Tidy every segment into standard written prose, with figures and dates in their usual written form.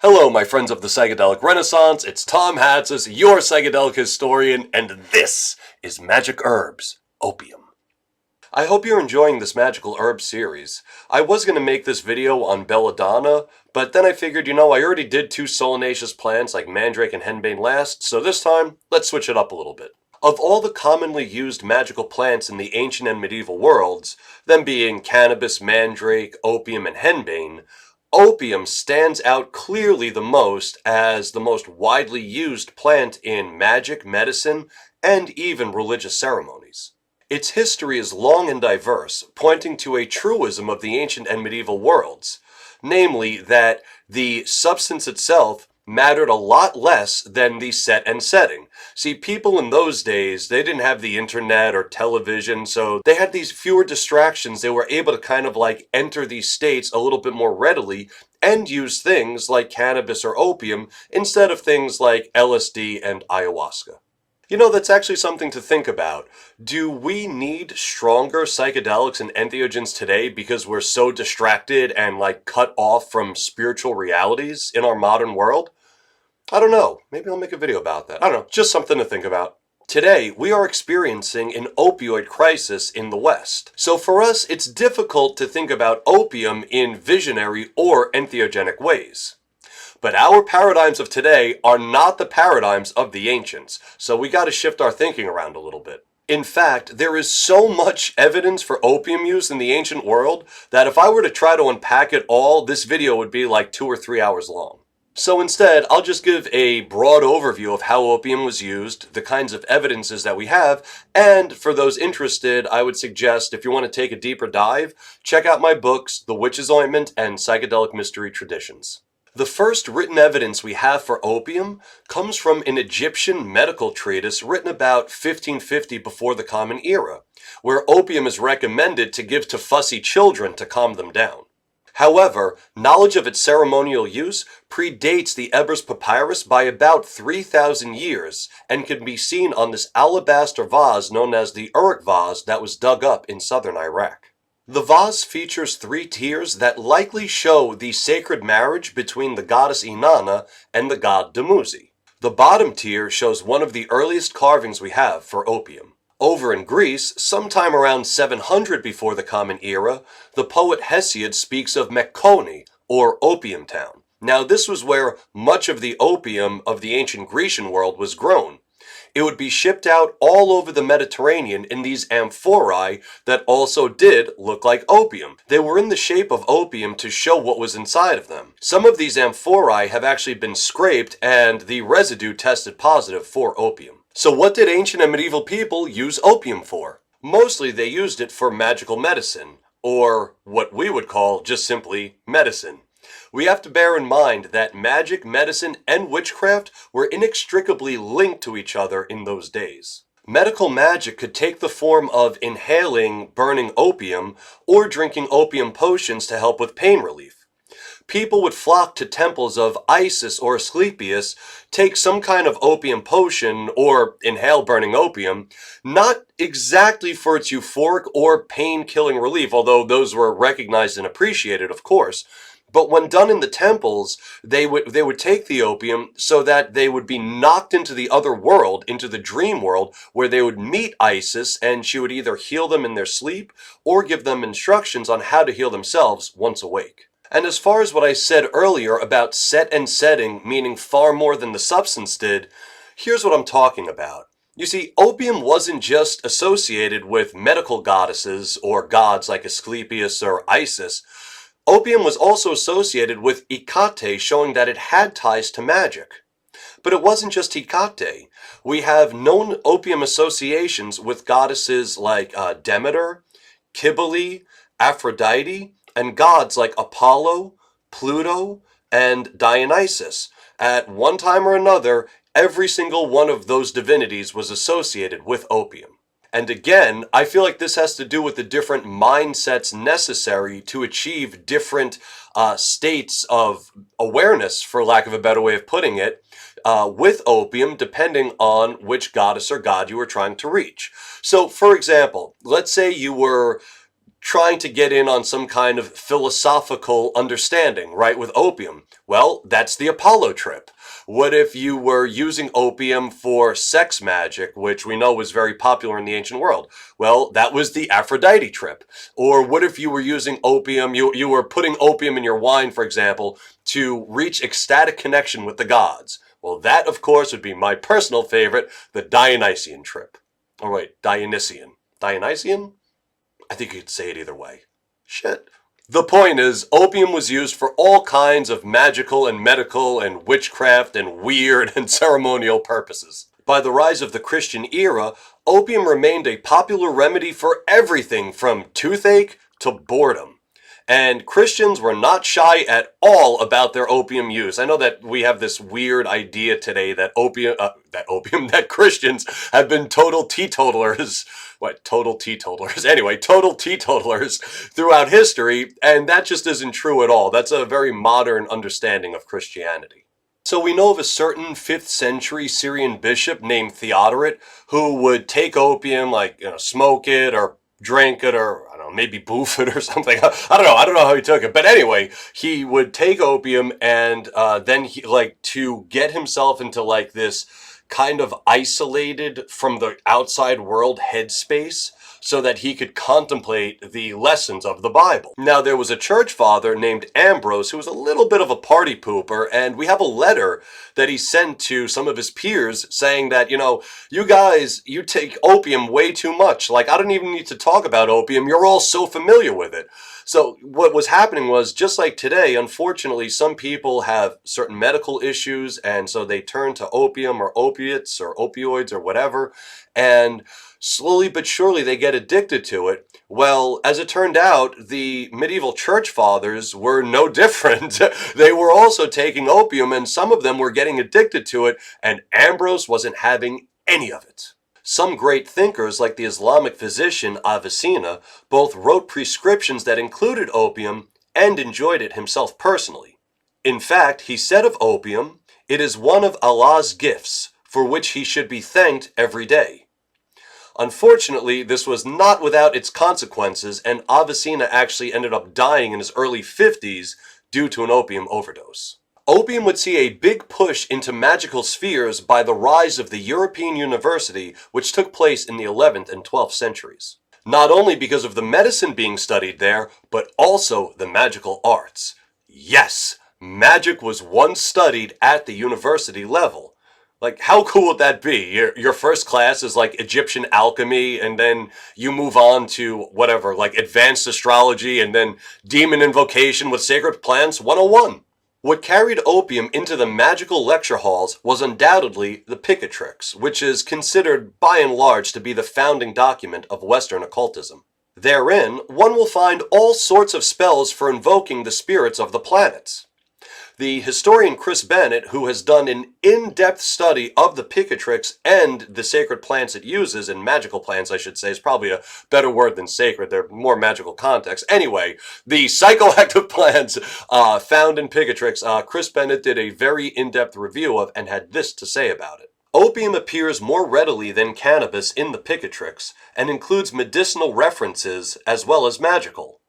Hello, my friends of the Psychedelic Renaissance. It's Tom Hatzis, your psychedelic historian, and this is Magic Herbs, Opium. I hope you're enjoying this magical herb series. I was going to make this video on belladonna, but then I figured, I already did two solanaceous plants like mandrake and henbane last, so this time, let's switch it up a little bit. Of all the commonly used magical plants in the ancient and medieval worlds, them being cannabis, mandrake, opium, and henbane, opium stands out clearly the most as the most widely used plant in magic, medicine, and even religious ceremonies. Its history is long and diverse, pointing to a truism of the ancient and medieval worlds, namely that the substance itself mattered a lot less than the set and setting. See, people in those days, they didn't have the internet or television, so they had these fewer distractions. They were able to kind of like enter these states a little bit more readily and use things like cannabis or opium instead of things like LSD and ayahuasca. That's actually something to think about. Do we need stronger psychedelics and entheogens today because we're so distracted and cut off from spiritual realities in our modern world? I don't know. Maybe I'll make a video about that. I don't know. Just something to think about. Today, we are experiencing an opioid crisis in the West. So for us, it's difficult to think about opium in visionary or entheogenic ways. But our paradigms of today are not the paradigms of the ancients, so we got to shift our thinking around a little bit. In fact, there is so much evidence for opium use in the ancient world that if I were to try to unpack it all, this video would be like 2 or 3 hours long. So instead, I'll just give a broad overview of how opium was used, the kinds of evidences that we have, and for those interested, I would suggest if you want to take a deeper dive, check out my books, The Witch's Ointment and Psychedelic Mystery Traditions. The first written evidence we have for opium comes from an Egyptian medical treatise written about 1550 before the Common Era, where opium is recommended to give to fussy children to calm them down. However, knowledge of its ceremonial use predates the Ebers Papyrus by about 3,000 years and can be seen on this alabaster vase known as the Uruk vase that was dug up in southern Iraq. The vase features 3 tiers that likely show the sacred marriage between the goddess Inanna and the god Dumuzi. The bottom tier shows one of the earliest carvings we have for opium. Over in Greece, sometime around 700 before the Common Era, the poet Hesiod speaks of Mekone, or Opium Town. Now this was where much of the opium of the ancient Grecian world was grown. It would be shipped out all over the Mediterranean in these amphorae that also did look like opium. They were in the shape of opium to show what was inside of them. Some of these amphorae have actually been scraped and the residue tested positive for opium. So what did ancient and medieval people use opium for? Mostly they used it for magical medicine, or what we would call just simply medicine. We have to bear in mind that magic, medicine, and witchcraft were inextricably linked to each other in those days. Medical magic could take the form of inhaling burning opium or drinking opium potions to help with pain relief. People would flock to temples of Isis or Asclepius, take some kind of opium potion or inhale burning opium, not exactly for its euphoric or pain-killing relief, although those were recognized and appreciated, of course. But when done in the temples, they would take the opium so that they would be knocked into the other world, into the dream world, where they would meet Isis and she would either heal them in their sleep or give them instructions on how to heal themselves once awake. And as far as what I said earlier about set and setting meaning far more than the substance did, here's what I'm talking about. You see, opium wasn't just associated with medical goddesses or gods like Asclepius or Isis. Opium was also associated with Hecate, showing that it had ties to magic. But it wasn't just Hecate. We have known opium associations with goddesses like Demeter, Cybele, Aphrodite, and gods like Apollo, Pluto, and Dionysus. At one time or another, every single one of those divinities was associated with opium. And again, I feel like this has to do with the different mindsets necessary to achieve different states of awareness, for lack of a better way of putting it, with opium, depending on which goddess or god you were trying to reach. So, for example, let's say you were trying to get in on some kind of philosophical understanding, right, with opium? Well, that's the Apollo trip. What if you were using opium for sex magic, which we know was very popular in the ancient world? Well, that was the Aphrodite trip. Or what if you were using opium, you were putting opium in your wine, for example, to reach ecstatic connection with the gods? Well, that, of course, would be my personal favorite, the Dionysian trip. Oh, wait, Dionysian. Dionysian? I think you could say it either way. Shit. The point is, opium was used for all kinds of magical and medical and witchcraft and weird and ceremonial purposes. By the rise of the Christian era, opium remained a popular remedy for everything from toothache to boredom. And Christians were not shy at all about their opium use. I know that we have this weird idea today that that Christians have been total teetotalers. What, total teetotalers? Anyway, total teetotalers throughout history, and that just isn't true at all. That's a very modern understanding of Christianity. So we know of a certain 5th century Syrian bishop named Theodoret who would take opium, like, smoke it or drink it, or I don't know, maybe boof it or something. I don't know how he took it, but anyway, he would take opium and then he, like, to get himself into like this kind of isolated from the outside world headspace so that he could contemplate the lessons of the Bible. Now, there was a church father named Ambrose who was a little bit of a party pooper, and we have a letter that he sent to some of his peers saying that, you guys, you take opium way too much. Like, I don't even need to talk about opium. You're all so familiar with it. So what was happening was, just like today, unfortunately, some people have certain medical issues, and so they turn to opium or opiates or opioids or whatever, and slowly but surely they get addicted to it. Well, as it turned out, the medieval church fathers were no different. They were also taking opium, and some of them were getting addicted to it, and Ambrose wasn't having any of it. Some great thinkers, like the Islamic physician Avicenna, both wrote prescriptions that included opium and enjoyed it himself personally. In fact, he said of opium, "It is one of Allah's gifts, for which he should be thanked every day." Unfortunately, this was not without its consequences, and Avicenna actually ended up dying in his early 50s due to an opium overdose. Opium would see a big push into magical spheres by the rise of the European University, which took place in the 11th and 12th centuries. Not only because of the medicine being studied there, but also the magical arts. Yes, magic was once studied at the university level. Like, how cool would that be? Your first class is like Egyptian alchemy, and then you move on to whatever, like advanced astrology, and then demon invocation with sacred plants 101. What carried opium into the magical lecture halls was undoubtedly the Picatrix, which is considered by and large to be the founding document of Western occultism. Therein, one will find all sorts of spells for invoking the spirits of the planets. The historian Chris Bennett, who has done an in-depth study of the Picatrix and the sacred plants it uses, and magical plants, I should say, is probably a better word than sacred. They're more magical context. Anyway, the psychoactive plants found in Picatrix, Chris Bennett did a very in-depth review of and had this to say about it. Opium appears more readily than cannabis in the Picatrix and includes medicinal references as well as magical.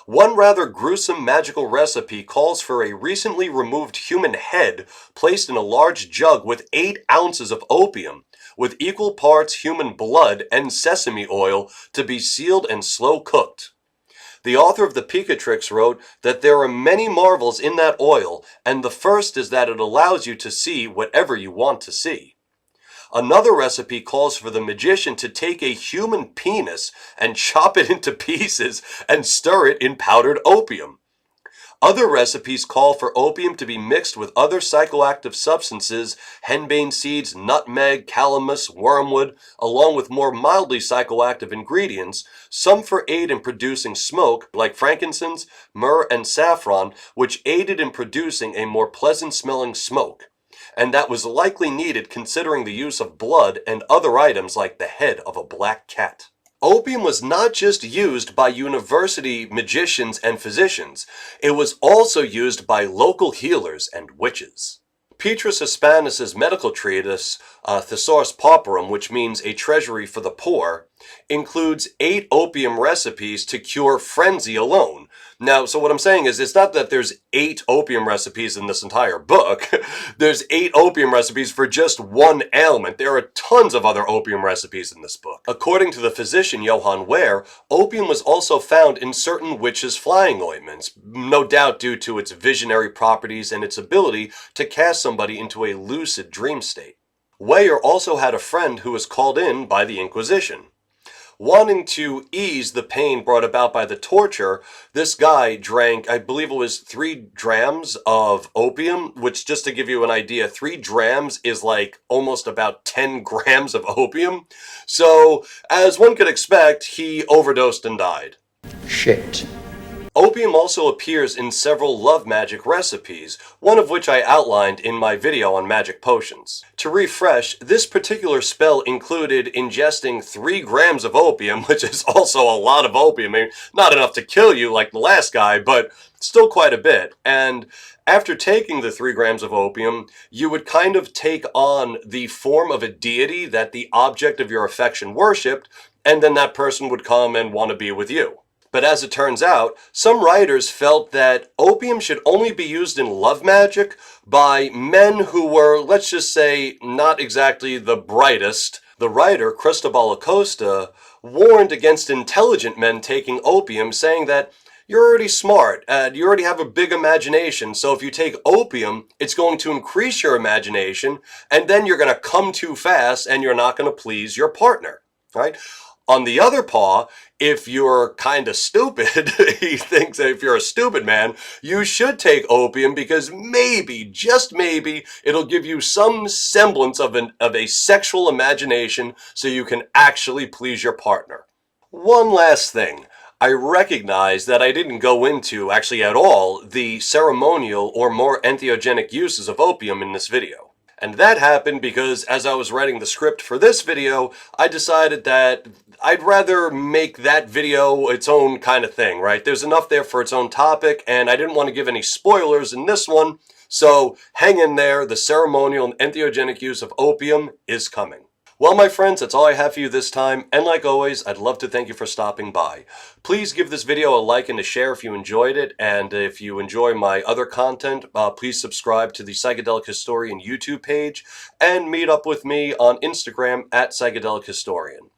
One rather gruesome magical recipe calls for a recently removed human head placed in a large jug with 8 ounces of opium, with equal parts human blood and sesame oil to be sealed and slow cooked. The author of the Picatrix wrote that there are many marvels in that oil, and the first is that it allows you to see whatever you want to see. Another recipe calls for the magician to take a human penis and chop it into pieces and stir it in powdered opium. Other recipes call for opium to be mixed with other psychoactive substances, henbane seeds, nutmeg, calamus, wormwood, along with more mildly psychoactive ingredients, some for aid in producing smoke, like frankincense, myrrh, and saffron, which aided in producing a more pleasant-smelling smoke. And that was likely needed considering the use of blood and other items like the head of a black cat. Opium was not just used by university magicians and physicians, it was also used by local healers and witches. Petrus Hispanus's medical treatise, Thesaurus Pauperum, which means a treasury for the poor, includes 8 opium recipes to cure frenzy alone. Now, so what I'm saying is, it's not that there's 8 opium recipes in this entire book. There's 8 opium recipes for just one ailment. There are tons of other opium recipes in this book. According to the physician Johann Wehr, opium was also found in certain witches' flying ointments, no doubt due to its visionary properties and its ability to cast somebody into a lucid dream state. Weyer also had a friend who was called in by the Inquisition. Wanting to ease the pain brought about by the torture, this guy drank, I believe it was 3 drams of opium, which, just to give you an idea, 3 drams is like almost about 10 grams of opium. So, as one could expect, he overdosed and died. Shit. Opium also appears in several love magic recipes, one of which I outlined in my video on magic potions. To refresh, this particular spell included ingesting 3 grams of opium, which is also a lot of opium. I mean, not enough to kill you like the last guy, but still quite a bit. And after taking the 3 grams of opium, you would kind of take on the form of a deity that the object of your affection worshipped, and then that person would come and want to be with you. But as it turns out, some writers felt that opium should only be used in love magic by men who were, let's just say, not exactly the brightest. The writer, Cristobal Acosta, warned against intelligent men taking opium, saying that you're already smart, and you already have a big imagination, so if you take opium, it's going to increase your imagination, and then you're going to come too fast, and you're not going to please your partner, right? On the other paw, if you're kind of stupid, he thinks that if you're a stupid man, you should take opium because maybe, just maybe, it'll give you some semblance of a sexual imagination so you can actually please your partner. One last thing. I recognize that I didn't go into, actually at all, the ceremonial or more entheogenic uses of opium in this video. And that happened because as I was writing the script for this video, I decided that I'd rather make that video its own kind of thing, right? There's enough there for its own topic, and I didn't want to give any spoilers in this one, so hang in there, the ceremonial and entheogenic use of opium is coming. Well, my friends, that's all I have for you this time, and like always, I'd love to thank you for stopping by. Please give this video a like and a share if you enjoyed it, and if you enjoy my other content, please subscribe to the Psychedelic Historian YouTube page, and meet up with me on Instagram at Psychedelic Historian.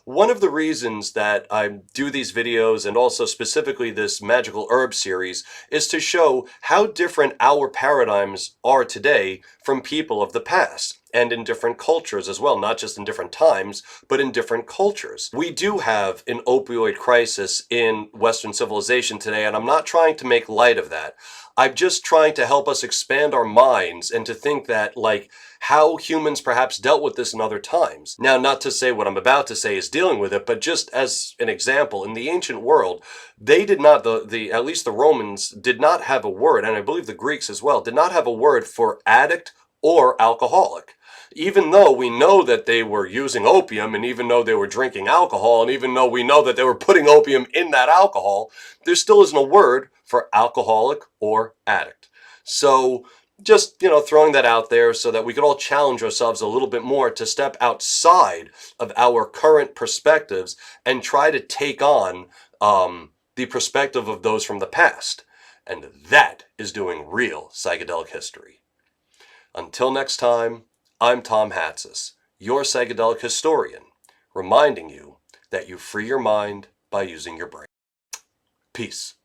One of the reasons that I do these videos, and also specifically this magical herb series, is to show how different our paradigms are today from people of the past, and in different cultures as well, not just in different times, but in different cultures. We do have an opioid crisis in Western civilization today, and I'm not trying to make light of that. I'm just trying to help us expand our minds and to think that, like, how humans perhaps dealt with this in other times. Now, not to say what I'm about to say is dealing with it, but just as an example, in the ancient world, they did not, at least the Romans, did not have a word, and I believe the Greeks as well, did not have a word for addict or alcoholic. Even though we know that they were using opium, and even though they were drinking alcohol, and even though we know that they were putting opium in that alcohol, there still isn't a word for alcoholic or addict. So just, throwing that out there so that we could all challenge ourselves a little bit more to step outside of our current perspectives and try to take on the perspective of those from the past. And that is doing real psychedelic history. Until next time, I'm Tom Hatsis, your psychedelic historian, reminding you that you free your mind by using your brain. Peace.